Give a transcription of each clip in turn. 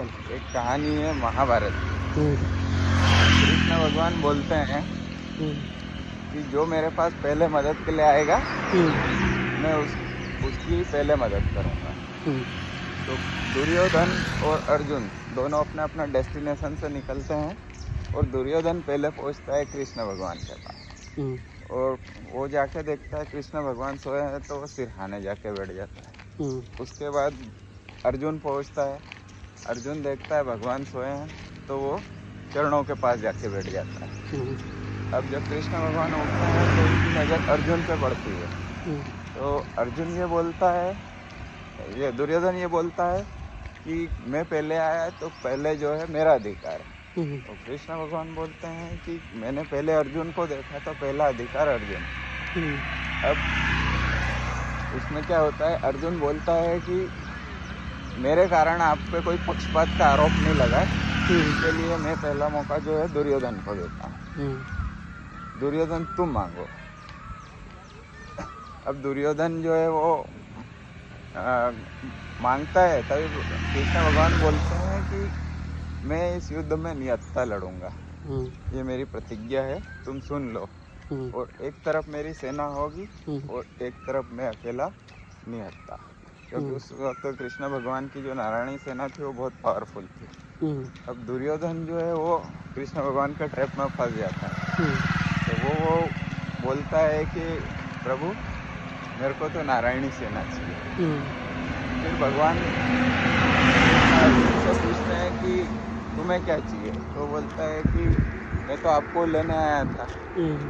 चल। एक कहानी है महाभारत की। हम्म। कृष्ण भगवान बोलते हैं हम्म। कि जो मेरे पास पहले मदद के लिए आएगा हम्म। मैं उसकी पहले मदद करूंगा। हम्म। तो दुर्योधन और अर्जुन दोनों अपना अपना डेस्टिनेशन से निकलते हैं और दुर्योधन पहले पहुंचता है कृष्ण भगवान के पास। हम्म। और वो जाके देखता है कृष्ण भगवान सोए हैं तो वो सिरहाने जाके बैठ जाता है। हम्म। उसके बाद अर्जुन पहुंचता है। अर्जुन देखता है भगवान सोए हैं तो वो चरणों के पास जाके बैठ जाता है। हम्म। अब जब कृष्ण भगवान उठते हैं तो उनकी नज़र अर्जुन पे पड़ती है। हम्म। तो अर्जुन ये बोलता है, ये दुर्योधन ये बोलता है कि मैं पहले आया तो पहले जो है मेरा अधिकार है। हम्म। तो कृष्ण भगवान बोलते हैं कि मैंने पहले अर्जुन को देखा तो पहला अधिकार अर्जुन। हम्म। अब उसमें क्या होता है, अर्जुन बोलता है कि मेरे कारण आप पे कोई पक्षपात का आरोप नहीं लगा है, इसके लिए मैं पहला मौका जो है दुर्योधन को देता हूँ। दुर्योधन तुम मांगो। अब दुर्योधन जो है वो मांगता है, तभी कृष्ण भगवान बोलते हैं कि मैं इस युद्ध में निहत्था लड़ूंगा, ये मेरी प्रतिज्ञा है, तुम सुन लो। और एक तरफ मेरी सेना होगी और एक तरफ मैं अकेला निहत्था, क्योंकि उस वक्त कृष्ण भगवान की जो नारायणी सेना थी वो बहुत पावरफुल थी। अब दुर्योधन जो है वो कृष्ण भगवान के ट्रैप में फंस जाता है। तो वो बोलता है कि प्रभु मेरे को तो नारायणी सेना चाहिए। फिर भगवान से पूछते हैं कि तुम्हें क्या चाहिए, तो बोलता है कि मैं तो आपको लेने आया था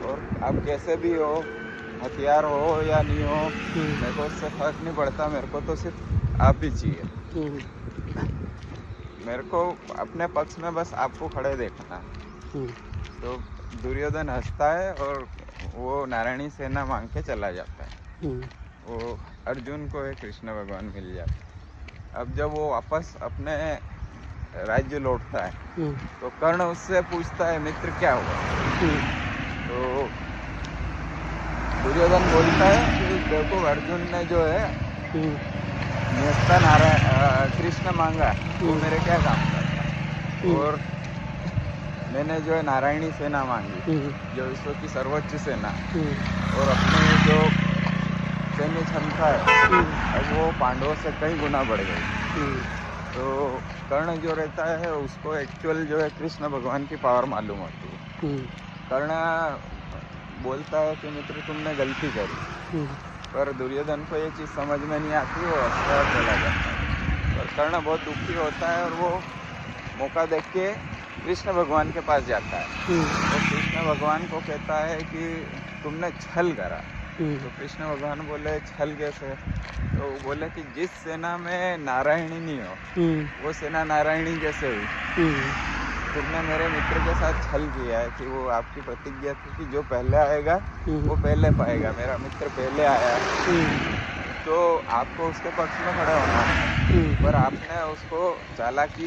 और आप कैसे भी हो, हथियार हो या नहीं हो, मेरे को उससे फर्क नहीं पड़ता, मेरे को तो सिर्फ आप ही चाहिए। मेरे को अपने पक्ष में बस आपको खड़े देखना है। तो दुर्योधन हंसता है और वो नारायणी सेना मांग के चला जाता है। वो अर्जुन को एक कृष्ण भगवान मिल जाता है। अब जब वो वापस अपने राज्य लौटता है तो कर्ण उससे पूछता है मित्र क्या हुआ। तो दुर्योधन बोलता है कि देखो अर्जुन ने जो है निहत्था नारायण कृष्ण मांगा, वो मेरे क्या काम करता, और मैंने जो है नारायणी सेना मांगी जो विश्व की सर्वोच्च सेना, और अपनी जो सैन्य क्षमता है अब वो पांडवों से कई गुना बढ़ गई। तो कर्ण जो रहता है उसको एक्चुअल जो है कृष्ण भगवान की पावर मालूम होती है। कर्ण बोलता है कि मित्र तुमने गलती करी, पर दुर्योधन को ये चीज़ समझ में नहीं आती, वो हंसता चला जाता है। और कर्ण बहुत दुखी होता है और वो मौका देख के कृष्ण भगवान के पास जाता है। तो कृष्ण भगवान को कहता है कि तुमने छल करा। तो कृष्ण भगवान बोले छल कैसे? तो बोले कि जिस सेना में नारायणी नहीं हो वो सेना नारायणी कैसे हुई? तुमने मेरे मित्र के साथ छल किया है कि वो आपकी प्रतिज्ञा थी कि जो पहले आएगा वो पहले पाएगा, मेरा मित्र पहले आया तो आपको उसके पक्ष में खड़ा होना है, पर आपने उसको चालाकी